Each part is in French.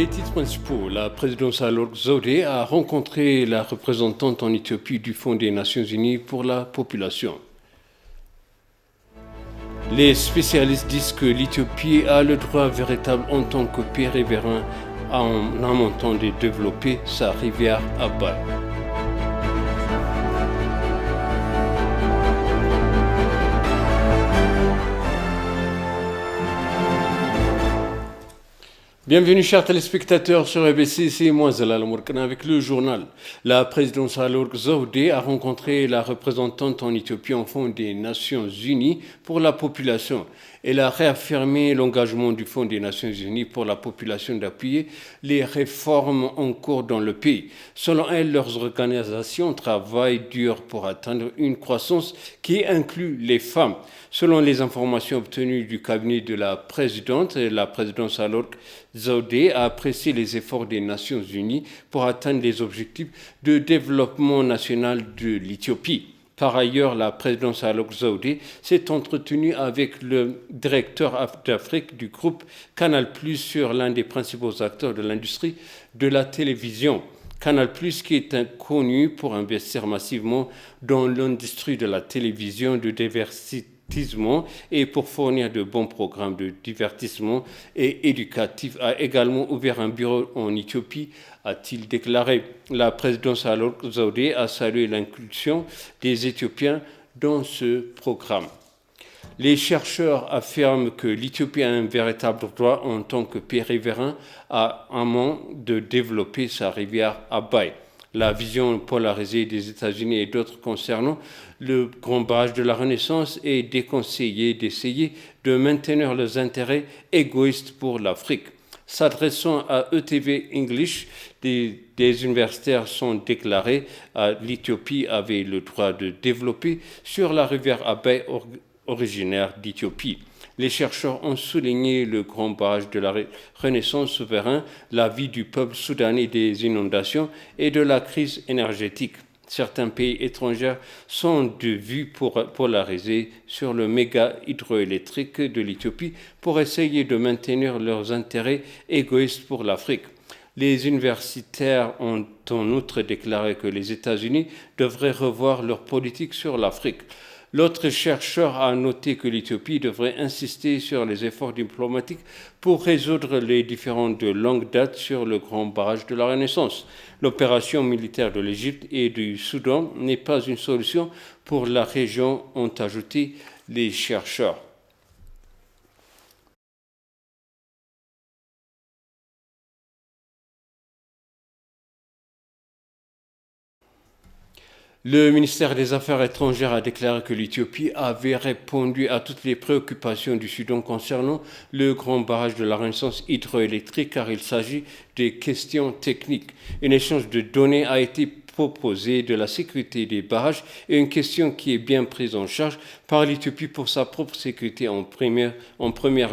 Les titres principaux. La présidence Sahle-Work Zewde a rencontré la représentante en Éthiopie du Fonds des Nations Unies pour la population. Les spécialistes disent que l'Éthiopie a le droit véritable en tant que pays riverain en amont de développer sa rivière Abay. Bienvenue chers téléspectateurs sur ABC, c'est moi Zalal Mourkana avec le journal. La présidence Sahle-Work Zewde a rencontré la représentante en Éthiopie au Fonds des Nations Unies pour la population. Elle a réaffirmé l'engagement du Fonds des Nations Unies pour la population d'appuyer les réformes en cours dans le pays. Selon elle, leurs organisations travaillent dur pour atteindre une croissance qui inclut les femmes. Selon les informations obtenues du cabinet de la présidence Sahle-Work Zewde a apprécié les efforts des Nations Unies pour atteindre les objectifs de développement national de l'Éthiopie. Par ailleurs, la présidence Sahle-Work Zewde s'est entretenue avec le directeur d'Afrique du groupe Canal+, sur l'un des principaux acteurs de l'industrie de la télévision. Canal+, qui est connu pour investir massivement dans l'industrie de la télévision de diversité et pour fournir de bons programmes de divertissement et éducatifs, a également ouvert un bureau en Éthiopie, a-t-il déclaré. La présidence Sahle-Work Zewde a salué l'inclusion des Éthiopiens dans ce programme. Les chercheurs affirment que l'Éthiopie a un véritable droit en tant que pays riverain à amont de développer sa rivière Abay. La vision polarisée des États-Unis et d'autres concernant le grand barrage de la Renaissance est déconseillé d'essayer de maintenir leurs intérêts égoïstes pour l'Afrique. S'adressant à ETV English, des universitaires sont déclarés à l'Éthiopie avait le droit de développer sur la rivière Abay originaire d'Éthiopie. Les chercheurs ont souligné le grand barrage de la Renaissance souverain, la vie du peuple soudanais des inondations et de la crise énergétique. Certains pays étrangers sont de vue polarisée sur le méga hydroélectrique de l'Éthiopie pour essayer de maintenir leurs intérêts égoïstes pour l'Afrique. Les universitaires ont en outre déclaré que les États-Unis devraient revoir leur politique sur l'Afrique. L'autre chercheur a noté que l'Éthiopie devrait insister sur les efforts diplomatiques pour résoudre les différends de longue date sur le grand barrage de la Renaissance. L'opération militaire de l'Égypte et du Soudan n'est pas une solution pour la région, ont ajouté les chercheurs. Le ministère des Affaires étrangères a déclaré que l'Éthiopie avait répondu à toutes les préoccupations du Soudan concernant le grand barrage de la Renaissance hydroélectrique car il s'agit des questions techniques. Un échange de données a été proposé de la sécurité des barrages et une question qui est bien prise en charge par l'Éthiopie pour sa propre sécurité en premier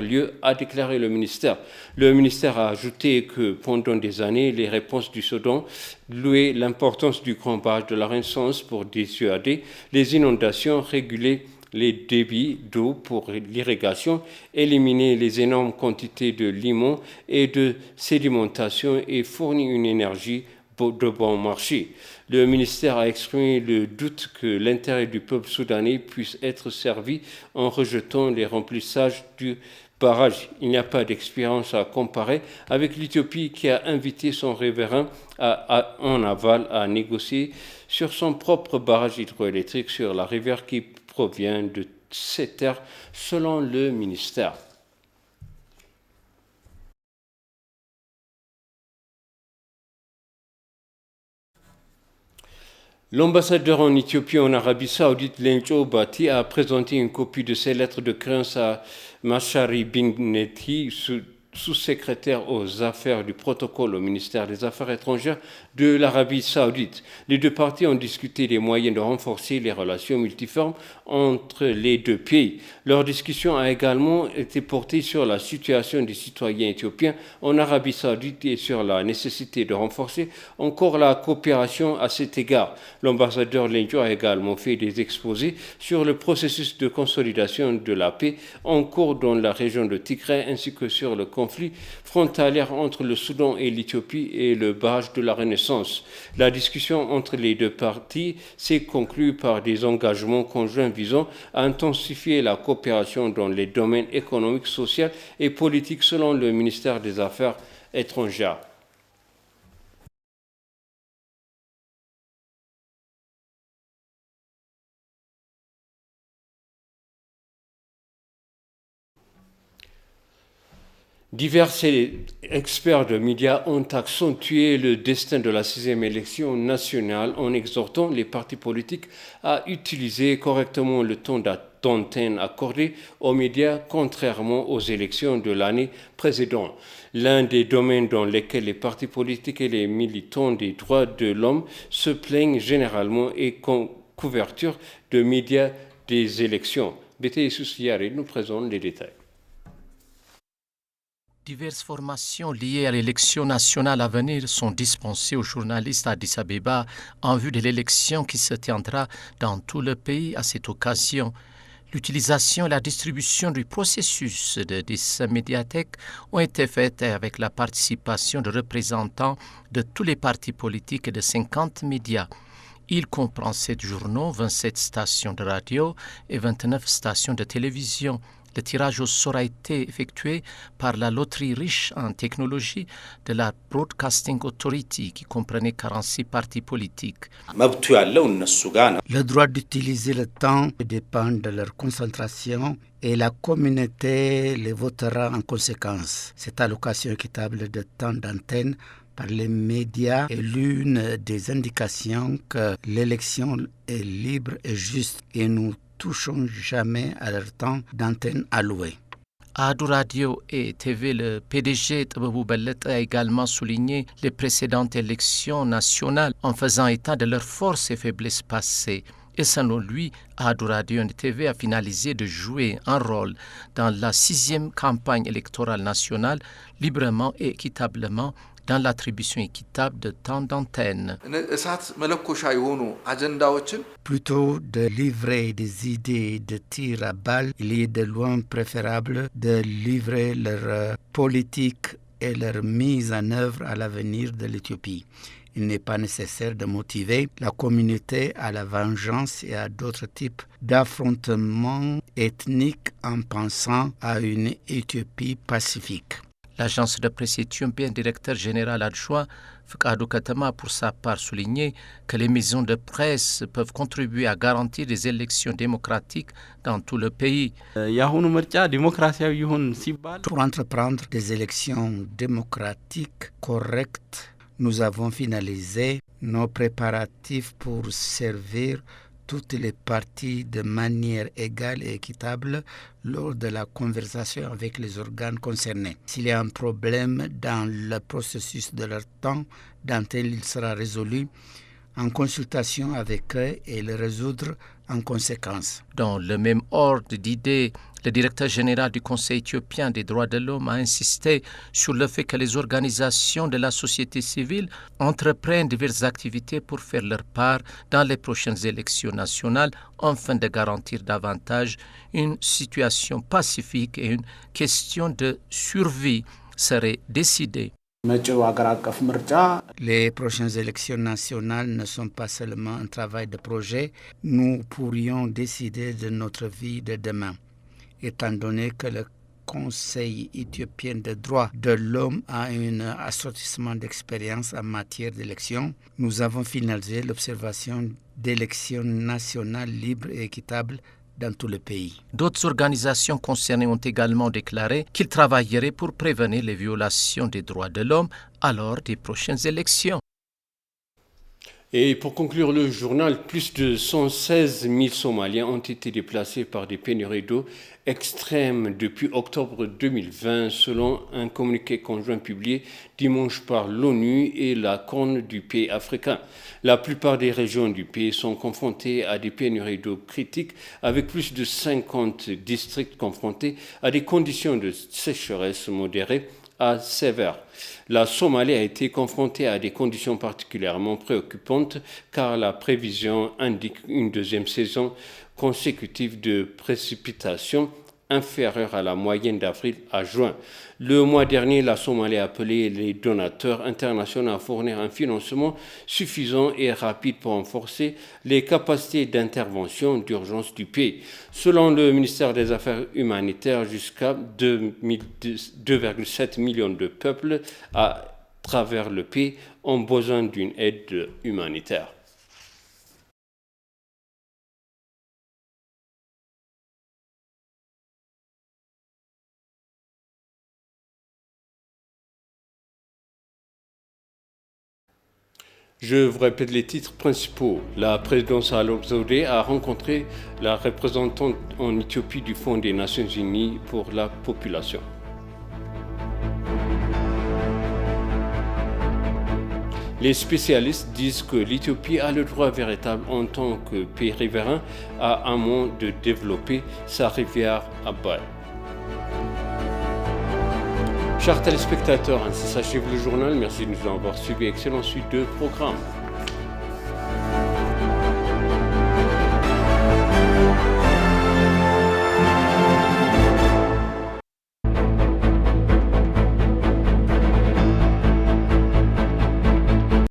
lieu, a déclaré le ministère. Le ministère a ajouté que pendant des années, les réponses du Soudan louaient l'importance du grand barrage de la Renaissance pour dissuader les inondations, réguler les débits d'eau pour l'irrigation, éliminer les énormes quantités de limon et de sédimentation et fournir une énergie de bon marché. Le ministère a exprimé le doute que l'intérêt du peuple soudanais puisse être servi en rejetant les remplissages du barrage. Il n'y a pas d'expérience à comparer avec l'Éthiopie qui a invité son riverain en aval à négocier sur son propre barrage hydroélectrique sur la rivière qui provient de ces terres, selon le ministère. L'ambassadeur en Éthiopie en Arabie Saoudite, Lenco Bati, a présenté une copie de ses lettres de créance à Mashari Binneti, sous-secrétaire aux affaires du protocole au ministère des Affaires étrangères de l'Arabie Saoudite. Les deux parties ont discuté des moyens de renforcer les relations multiformes entre les deux pays. Leur discussion a également été portée sur la situation des citoyens éthiopiens en Arabie Saoudite et sur la nécessité de renforcer encore la coopération à cet égard. L'ambassadeur Lenco a également fait des exposés sur le processus de consolidation de la paix en cours dans la région de Tigray ainsi que sur le conflit conflit frontalier entre le Soudan et l'Éthiopie et le barrage de la Renaissance. La discussion entre les deux parties s'est conclue par des engagements conjoints visant à intensifier la coopération dans les domaines économiques, sociaux et politiques selon le ministère des Affaires étrangères. Divers experts de médias ont accentué le destin de la sixième élection nationale en exhortant les partis politiques à utiliser correctement le temps d'antenne accordé aux médias contrairement aux élections de l'année précédente. L'un des domaines dans lesquels les partis politiques et les militants des droits de l'homme se plaignent généralement est couverture de médias des élections. BT Soussiari nous présente les détails. Diverses formations liées à l'élection nationale à venir sont dispensées aux journalistes à Addis Abeba en vue de l'élection qui se tiendra dans tout le pays à cette occasion. L'utilisation et la distribution du processus de 10 médiathèques ont été faites avec la participation de représentants de tous les partis politiques et de 50 médias. Il comprend 7 journaux, 27 stations de radio et 29 stations de télévision. Le tirage au sort a été effectué par la loterie riche en technologie de la Broadcasting Authority qui comprenait 46 partis politiques. Le droit d'utiliser le temps dépend de leur concentration et la communauté les votera en conséquence. Cette allocation équitable de temps d'antenne par les médias est l'une des indications que l'élection est libre et juste et nous touchons jamais à leur temps d'antenne alloué. À Adu Radio et TV, le PDG Tebebou Bellet a également souligné les précédentes élections nationales en faisant état de leurs forces et faiblesses passées. Et selon lui, Adu Radio et TV a finalisé de jouer un rôle dans la 6e campagne électorale nationale librement et équitablement dans l'attribution équitable de temps d'antenne. Plutôt de livrer des idées de tir à balles, il est de loin préférable de livrer leur politique et leur mise en œuvre à l'avenir de l'Éthiopie. Il n'est pas nécessaire de motiver la communauté à la vengeance et à d'autres types d'affrontements ethniques en pensant à une Éthiopie pacifique. L'agence de presse éthiopienne, directeur général adjoint Fkadou Katama, pour sa part, souligné que les maisons de presse peuvent contribuer à garantir des élections démocratiques dans tout le pays. Pour entreprendre des élections démocratiques correctes, nous avons finalisé nos préparatifs pour servir toutes les parties de manière égale et équitable lors de la conversation avec les organes concernés. S'il y a un problème dans le processus de leur temps d'antenne, il sera résolu en consultation avec eux et le résoudre en conséquence. Dans le même ordre d'idées, le directeur général du Conseil éthiopien des droits de l'homme a insisté sur le fait que les organisations de la société civile entreprennent diverses activités pour faire leur part dans les prochaines élections nationales afin de garantir davantage une situation pacifique et une question de survie serait décidée. Les prochaines élections nationales ne sont pas seulement un travail de projet. Nous pourrions décider de notre vie de demain. Étant donné que le Conseil éthiopien des droits de l'homme a un assortissement d'expérience en matière d'élections, nous avons finalisé l'observation d'élections nationales libres et équitables dans tout le pays. D'autres organisations concernées ont également déclaré qu'ils travailleraient pour prévenir les violations des droits de l'homme à l'heure des prochaines élections. Et pour conclure le journal, plus de 116 000 Somaliens ont été déplacés par des pénuries d'eau extrêmes depuis octobre 2020, selon un communiqué conjoint publié dimanche par l'ONU et la Corne du pays africain. La plupart des régions du pays sont confrontées à des pénuries d'eau critiques, avec plus de 50 districts confrontés à des conditions de sécheresse modérée à sévère. La Somalie a été confrontée à des conditions particulièrement préoccupantes car la prévision indique une deuxième saison consécutive de précipitations inférieure à la moyenne d'avril à juin. Le mois dernier, la Somalie a appelé les donateurs internationaux à fournir un financement suffisant et rapide pour renforcer les capacités d'intervention d'urgence du pays. Selon le ministère des Affaires humanitaires, jusqu'à 2,7 millions de peuples à travers le pays ont besoin d'une aide humanitaire. Je vous répète les titres principaux. La présidence Sahle-Work Zewde a rencontré la représentante en Éthiopie du Fonds des Nations Unies pour la population. Les spécialistes disent que l'Éthiopie a le droit véritable en tant que pays riverain à un moment de développer sa rivière Abay. Chers téléspectateurs, ainsi s'achève le journal. Merci de nous avoir suivi. Excellente suite de programme.